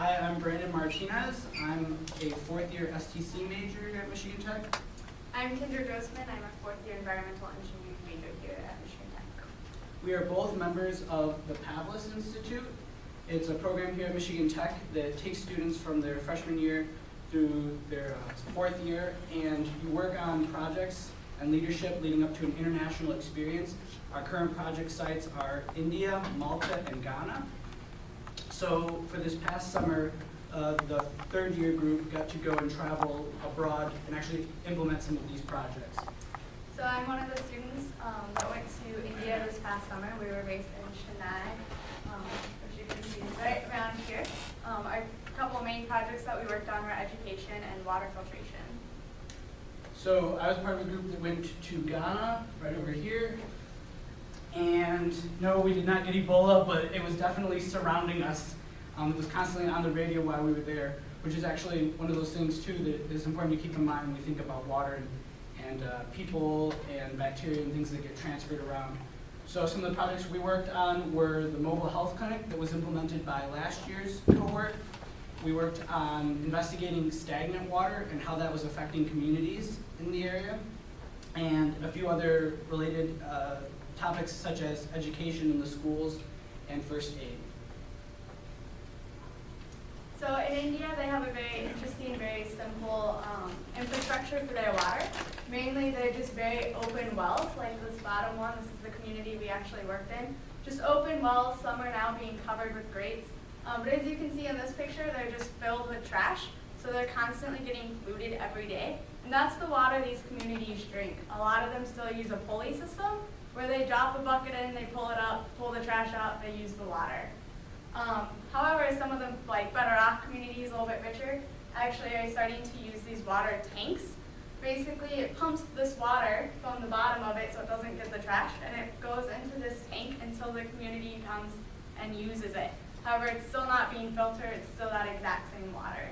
Hi, I'm Brandon Martinez. I'm a fourth-year STC major at Michigan Tech. I'm Grossman. I'm a fourth-year environmental engineering major here at Michigan Tech. We are both members of the Pavlis Institute. It's a program here at Michigan Tech that takes students from their freshman year through their fourth year, and you work on projects and leadership leading up to an international experience. Our current project sites are India, Malta, and Ghana. So for this past summer, the third year group got to go and travel abroad and actually implement some of these projects. So I'm one of the students that went to India this past summer. We were based in Chennai, which you can see right around here. Our couple main projects that we worked on were education and water filtration. So I was part of a group that went to Ghana, right over here. And no, we did not get Ebola, but it was definitely surrounding us. It was constantly on the radio while we were there, which is actually one of those things too that is important to keep in mind when we think about water and people and bacteria and things that get transferred around. So some of the projects we worked on were the mobile health clinic that was implemented by last year's cohort. We worked on investigating stagnant water and how that was affecting communities in the area, and a few other related topics such as education in the schools and first aid. So in India, they have a very interesting, very simple infrastructure for their water. Mainly, they're just very open wells, like this bottom one. This is the community we actually worked in. Just open wells. Some are now being covered with grates. But as you can see in this picture, they're just filled with trash. So they're constantly getting polluted every day. And that's the water these communities drink. A lot of them still use a pulley system, where they drop a bucket in, they pull it up, pull the trash out, they use the water. However, some of them, like better off communities, a little bit richer, actually are starting to use these water tanks. Basically, it pumps this water from the bottom of it so it doesn't get the trash, and it goes into this tank until the community comes and uses it. However, it's still not being filtered, it's still that exact same water.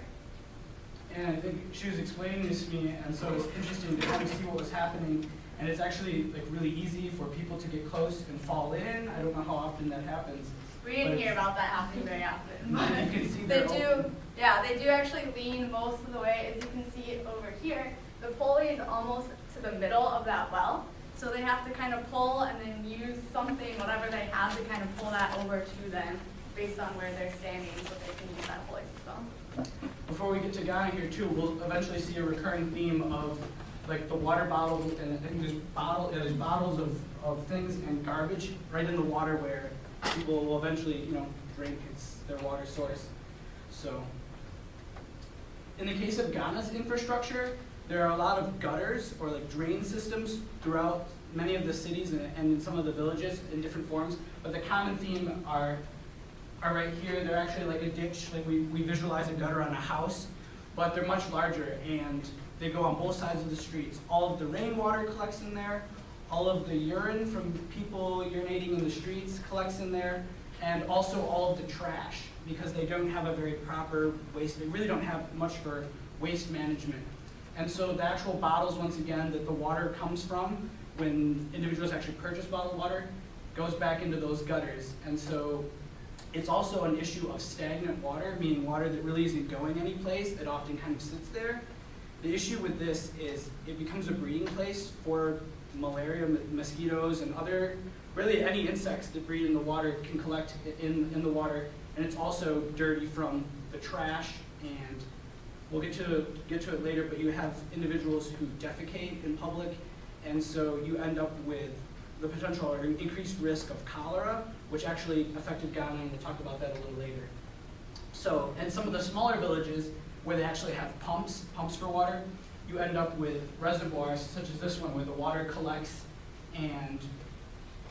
And I think she was explaining this to me, and so it's interesting to kind of see what was happening. And it's actually like really easy for people to get close and fall in. I don't know how often that happens. We didn't hear about that happening very often. But you can see they do, yeah, they do actually lean most of the way. As you can see over here, the pulley is almost to the middle of that well. So they have to kind of pull and then use something, whatever they have, to kind of pull that over to them based on where they're standing so they can use that pulley system. Before we get to Ghana here too, we'll eventually see a recurring theme of like the water bottles, and I think there's bottles of things and garbage right in the water where people will eventually, drink. It's their water source. So, in the case of Ghana's infrastructure, there are a lot of gutters or like drain systems throughout many of the cities and in some of the villages in different forms. But the common theme are right here. They're actually like a ditch. Like we visualize a gutter on a house, but they're much larger, and they go on both sides of the streets. All of the rainwater collects in there. All of the urine from people urinating in the streets collects in there. And also all of the trash, because they don't have a very proper waste. They really don't have much for waste management. And so the actual bottles, once again, that the water comes from, when individuals actually purchase bottled water, goes back into those gutters. And so it's also an issue of stagnant water, meaning water that really isn't going anyplace. It often kind of sits there. The issue with this is it becomes a breeding place for malaria, mosquitoes, and other, really any insects that breed in the water can collect in the water. And it's also dirty from the trash, and we'll get to it later, but you have individuals who defecate in public, and so you end up with the potential or increased risk of cholera, which actually affected Ghana, and we'll talk about that a little later. So, in some of the smaller villages where they actually have pumps for water, you end up with reservoirs such as this one where the water collects and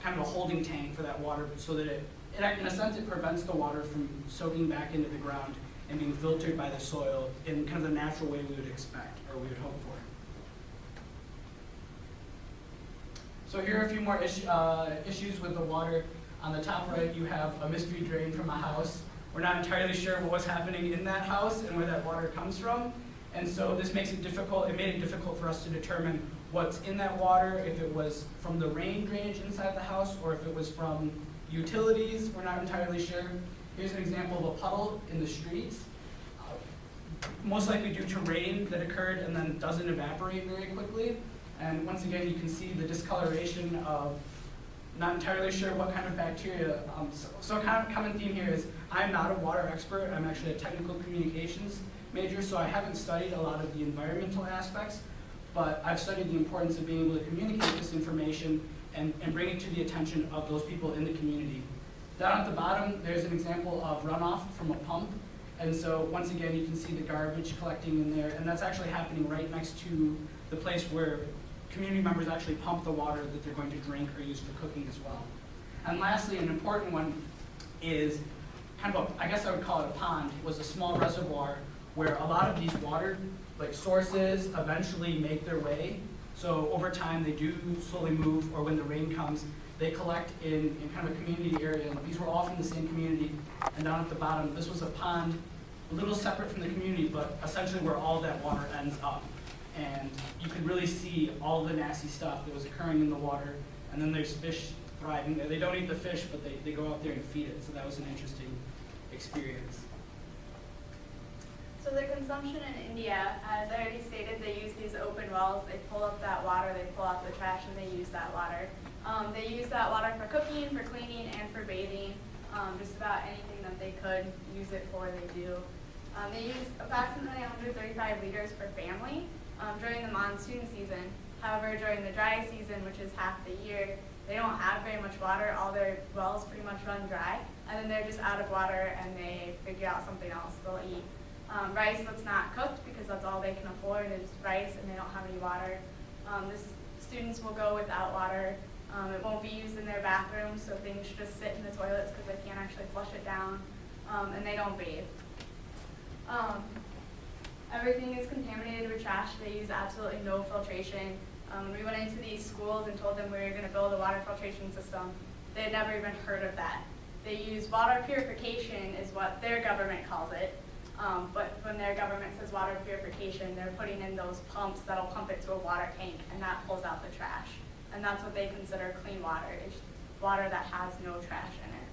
kind of a holding tank for that water, so that it in a sense it prevents the water from soaking back into the ground and being filtered by the soil in kind of the natural way we would expect or we would hope for. So here are a few more issues with the water. On the top right, you have a mystery drain from a house. We're not entirely sure what was happening in that house and where that water comes from. And so this makes it difficult. It made it difficult for us to determine what's in that water, if it was from the rain drainage inside the house or if it was from utilities. We're not entirely sure. Here's an example of a puddle in the streets, most likely due to rain that occurred and then doesn't evaporate very quickly. And once again, you can see the discoloration of not entirely sure what kind of bacteria. So a kind of common theme here is I'm not a water expert. I'm actually a technical communications major, so I haven't studied a lot of the environmental aspects, but I've studied the importance of being able to communicate this information and bring it to the attention of those people in the community. Down at the bottom, there's an example of runoff from a pump. And so once again, you can see the garbage collecting in there, and that's actually happening right next to the place where community members actually pump the water that they're going to drink or use for cooking as well. And lastly, an important one is kind of I guess I would call it a pond. It was a small reservoir where a lot of these water sources eventually make their way. So over time, they do slowly move, or when the rain comes, they collect in kind of a community area. And these were all from the same community. And down at the bottom, this was a pond, a little separate from the community, but essentially where all that water ends up. And you can really see all the nasty stuff that was occurring in the water. And then there's fish thriving there. They don't eat the fish, but they go out there and feed it. So that was an interesting experience. So the consumption in India, as I already stated, they use these open wells. They pull up that water, they pull out the trash, and they use that water. They use that water for cooking, for cleaning, and for bathing. Just about anything that they could use it for, they do. They use approximately 135 liters per family during the monsoon season. However, during the dry season, which is half the year, they don't have very much water. All their wells pretty much run dry, and then they're just out of water, and they figure out something else they'll eat. Rice that's not cooked, because that's all they can afford is rice, and they don't have any water. Students will go without water. It won't be used in their bathrooms, so things just sit in the toilets because they can't actually flush it down, and they don't bathe. Everything is contaminated with trash. They use absolutely no filtration. When we went into these schools and told them we were going to build a water filtration system, they had never even heard of that. They use water purification is what their government calls it. But when their government says water purification, they're putting in those pumps that'll pump it to a water tank, and that pulls out the trash. And that's what they consider clean water, is water that has no trash in it.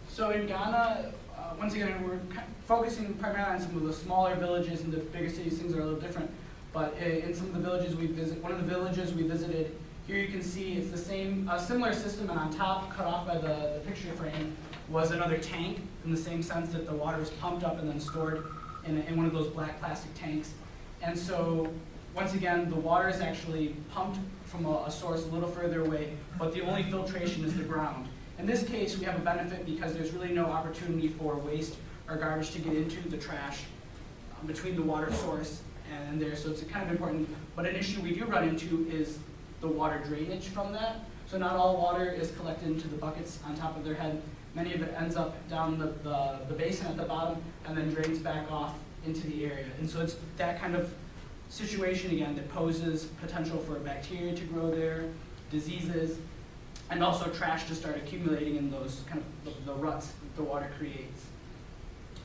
So in Ghana, once again, we're focusing primarily on some of the smaller villages. In the bigger cities, things are a little different. But in some of the villages we visit, one of the villages we visited, here you can see it's the same, similar system, and on top, cut off by the picture frame, was another tank, in the same sense that the water is pumped up and then stored in one of those black plastic tanks. And so, once again, the water is actually pumped from a source a little further away, but the only filtration is the ground. In this case, we have a benefit because there's really no opportunity for waste or garbage to get into the trash between the water source and there, so it's kind of important. But an issue we do run into is the water drainage from that. So not all water is collected into the buckets on top of their head. Many of it ends up down the basin at the bottom and then drains back off into the area. And so it's that kind of situation again that poses potential for bacteria to grow there, diseases, and also trash to start accumulating in those kind of the ruts that the water creates.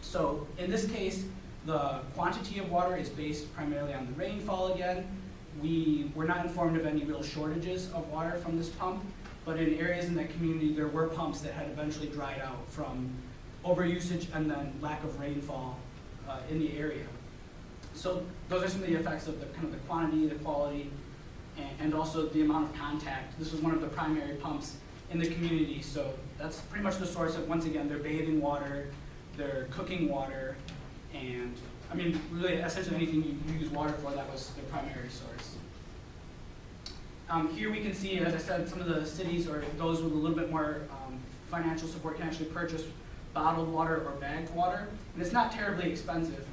So in this case, the quantity of water is based primarily on the rainfall again. We were not informed of any real shortages of water from this pump, but in areas in that community, there were pumps that had eventually dried out from overusage and then lack of rainfall in the area. So those are some of the effects of the kind of the quantity, the quality, and also the amount of contact. This was one of the primary pumps in the community, so that's pretty much the source of, once again, their bathing water, their cooking water, and I mean, really, essentially anything you use water for, that was their primary source. Here we can see, as I said, some of the cities or those with a little bit more financial support can actually purchase bottled water or bagged water, and it's not terribly expensive.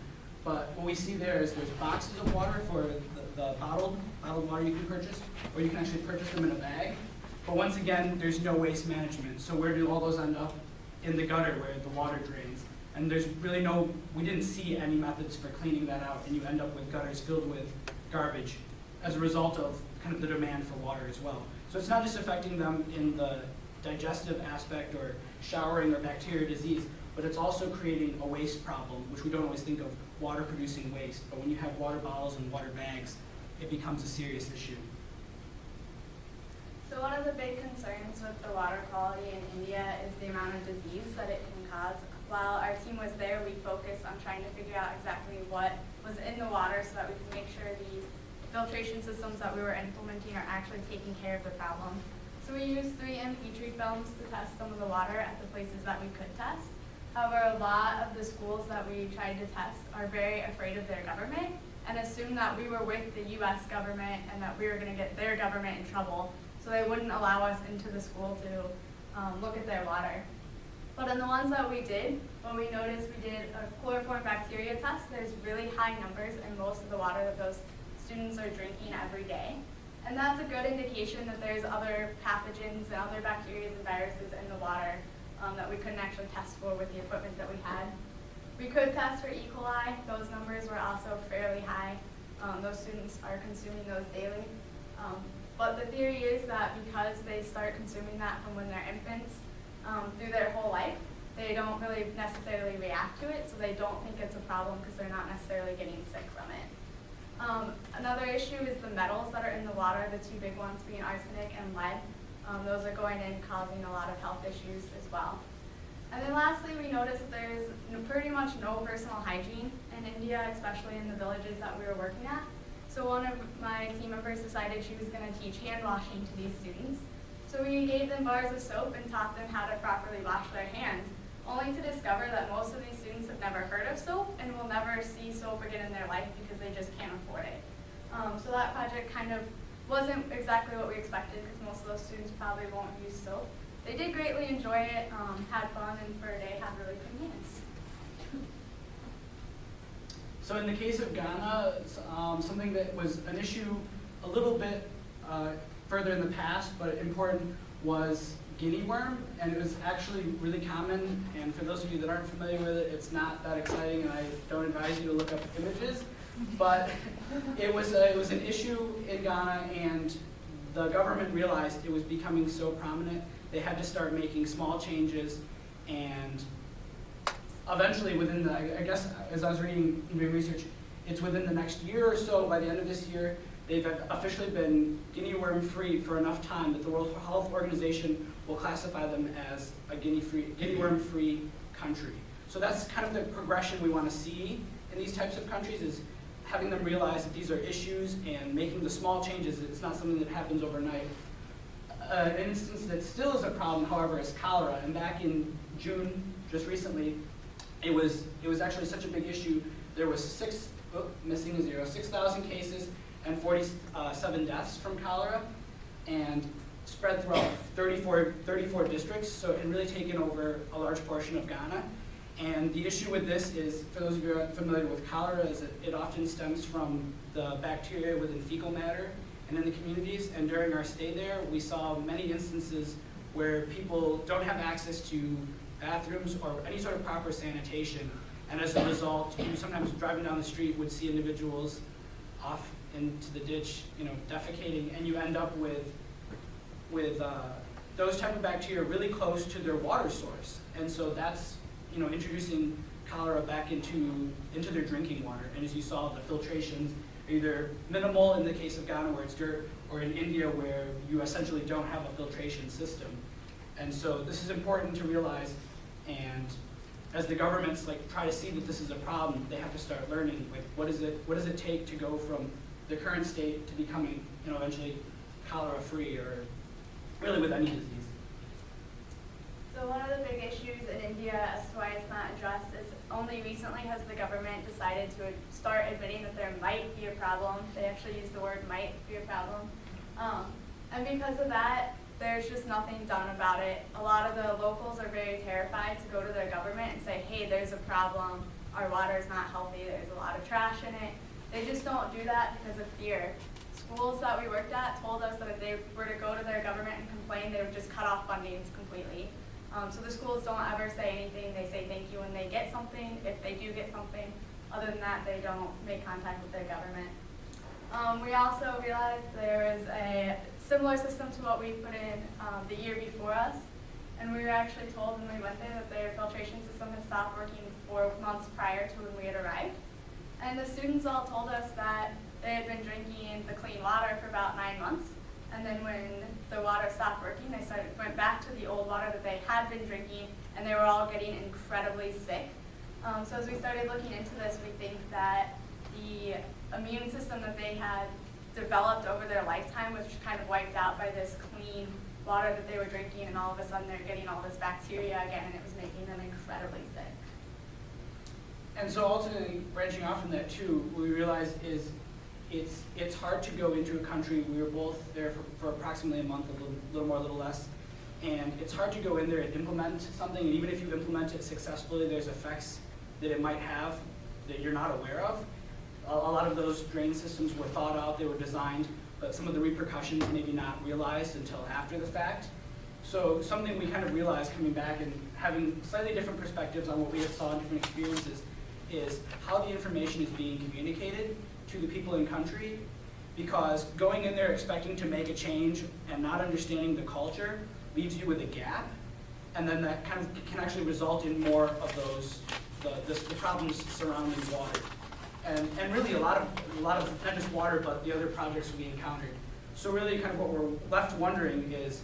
But what we see there is there's boxes of water for the bottled water you can purchase, or you can actually purchase them in a bag. But once again, there's no waste management. So where do all those end up? In the gutter where the water drains. And there's really we didn't see any methods for cleaning that out, and you end up with gutters filled with garbage as a result of kind of the demand for water as well. So it's not just affecting them in the digestive aspect or showering or bacteria disease, but it's also creating a waste problem, which we don't always think of water producing waste. But when you have water bottles and water bags, it becomes a serious issue. So So one of the big concerns with the water quality in India is the amount of disease that it can cause. While our team was there, we focused on trying to figure out exactly what was in the water so that we could make sure the filtration systems that we were implementing are actually taking care of the problem. So we used 3M Petri films to test some of the water at the places that we could test. However, a lot of the schools that we tried to test are very afraid of their government and assume that we were with the US government and that we were going to get their government in trouble. So they wouldn't allow us into the school to look at their water. But in the ones that we did, when we noticed we did a chloroform bacteria test, there's really high numbers in most of the water that those students are drinking every day. And that's a good indication that there's other pathogens and other bacteria and viruses in the water that we couldn't actually test for with the equipment that we had. We could test for E. coli. Those numbers were also fairly high. Those students are consuming those daily. But the theory is that because they start consuming that from when they're infants through their whole life, they don't really necessarily react to it, so they don't think it's a problem because they're not necessarily getting sick from it. Another issue is the metals that are in the water, the two big ones being arsenic and lead. Those are going in causing a lot of health issues as well. And then lastly, we noticed there's pretty much no personal hygiene in India, especially in the villages that we were working at. So one of my team members decided she was going to teach hand washing to these students. So we gave them bars of soap and taught them how to properly wash their hands, only to discover that most of these students have never heard of soap and will never see soap again in their life because they just can't afford it. So that project kind of wasn't exactly what we expected because most of those students probably won't use soap. They did greatly enjoy it, had fun, and for a day had really clean hands. So in the case of Ghana, something that was an issue a little bit further in the past, but important, was guinea worm, and it was actually really common. And for those of you that aren't familiar with it, it's not that exciting, and I don't advise you to look up images. But it was an issue in Ghana, and the government realized it was becoming so prominent, they had to start making small changes, and eventually within the, I guess, as I was reading and doing research, it's within the next year or so, by the end of this year, they've officially been guinea worm free for enough time that the World Health Organization will classify them as a guinea worm free country. So that's kind of the progression we want to see in these types of countries, is having them realize that these are issues and making the small changes. It's not something that happens overnight. An instance that still is a problem, however, is cholera. And back in June, just recently, it was actually such a big issue. There was 6,000 cases and 47 deaths from cholera, and spread throughout 34 districts, so it had really taken over a large portion of Ghana. And the issue with this is, for those of you who are familiar with cholera, is that it often stems from the bacteria within fecal matter and in the communities. And during our stay there, we saw many instances where people don't have access to bathrooms or any sort of proper sanitation. And as a result, you sometimes driving down the street would see individuals off into the ditch, defecating, and you end up with those type of bacteria really close to their water source. And so that's, introducing cholera back into their drinking water. And as you saw, the filtrations are either minimal in the case of Ghana where it's dirt, or in India where you essentially don't have a filtration system. And so this is important to realize, and as the governments try to see that this is a problem, they have to start learning, what does it take to go from the current state to becoming, eventually cholera free, or really with any disease. So one of the big issues in India as to why it's not addressed is only recently has the government decided to start admitting that there might be a problem. They actually use the word might be a problem. And because of that, there's just nothing done about it. A lot of the locals are very terrified to go to their government and say, hey, there's a problem. Our water is not healthy. There's a lot of trash in it. They just don't do that because of fear. Schools that we worked at told us that if they were to go to their government and complain, they would just cut off fundings completely. So the schools don't ever say anything. They say thank you when they get something, if they do get something. Other than that, they don't make contact with their government. We also realized there is a similar system to what we put in the year before us. And we were actually told when we went there that their filtration system had stopped working 4 months prior to when we had arrived. And the students all told us that they had been drinking the clean water for about 9 months, And then when the water stopped working, they went back to the old water that they had been drinking, and they were all getting incredibly sick. So as we started looking into this, we think that the immune system that they had developed over their lifetime was kind of wiped out by this clean water that they were drinking, and all of a sudden they're getting all this bacteria again, and it was making them incredibly sick. And so ultimately, branching off from that too, what we realized is it's hard to go into a country. We were both there for approximately a month, a little more, a little less. And it's hard to go in there and implement something, and even if you implement it successfully, there's effects that it might have that you're not aware of. A lot of those drain systems were thought out, they were designed, but some of the repercussions maybe not realized until after the fact. So something we kind of realized coming back and having slightly different perspectives on what we had saw in different experiences is how the information is being communicated to the people in country, because going in there expecting to make a change and not understanding the culture leaves you with a gap, and then that kind of can actually result in more of those, the problems surrounding water. And really a lot of not just water, but the other projects we encountered. So really kind of what we're left wondering is,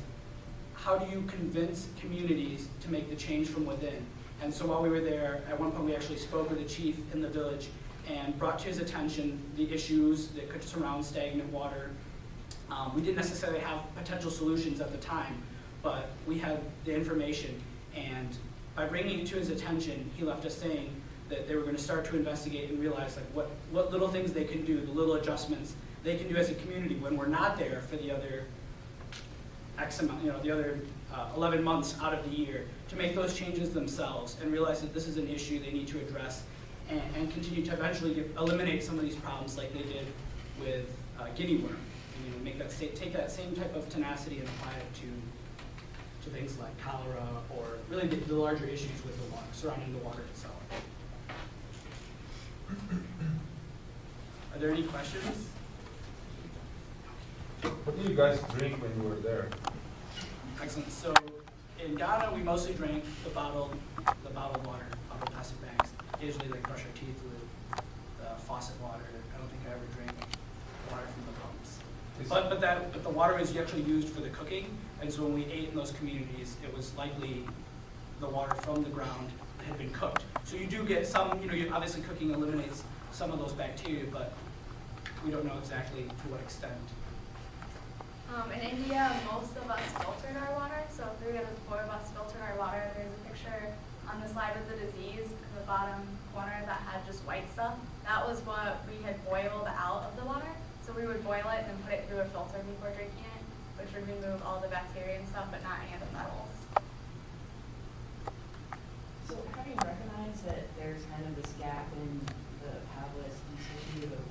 how do you convince communities to make the change from within? And so while we were there, at one point we actually spoke with the chief in the village and brought to his attention the issues that could surround stagnant water. We didn't necessarily have potential solutions at the time, but we had the information, and by bringing it to his attention, he left us saying that they were going to start to investigate and realize like what little things they can do, the little adjustments they can do as a community when we're not there for the other X amount, the other 11 months out of the year, to make those changes themselves and realize that this is an issue they need to address and continue to eventually eliminate some of these problems like they did with guinea worm. And, make that take that same type of tenacity and apply it to things like cholera or really the larger issues with the water, surrounding the water itself. Are there any questions? What did you guys drink when you were there? Excellent. So in Ghana, we mostly drank the bottled water, bottled plastic bags. Occasionally, they brush our teeth with the faucet water. I don't think I ever drank water from the pumps. But the water was actually used for the cooking, and so when we ate in those communities, it was likely the water from the ground that had been cooked. So you do get some, obviously cooking eliminates some of those bacteria, but we don't know exactly to what extent. In India, most of us filtered our water. So 3 out of 4 of us filtered our water. There's a picture on the slide of the disease in the bottom corner that had just white stuff. That was what we had boiled out of the water. So we would boil it and put it through a filter before drinking it, which would remove all the bacteria and stuff, but not any of the metals. So having recognized that there's kind of this gap in the Pavlis Institute of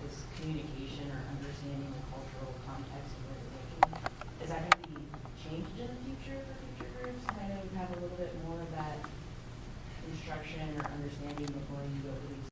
this communication or understanding the cultural context of where they're working, is that going to be changed in the future for future groups? Kind of have a little bit more of that instruction or understanding before you go to these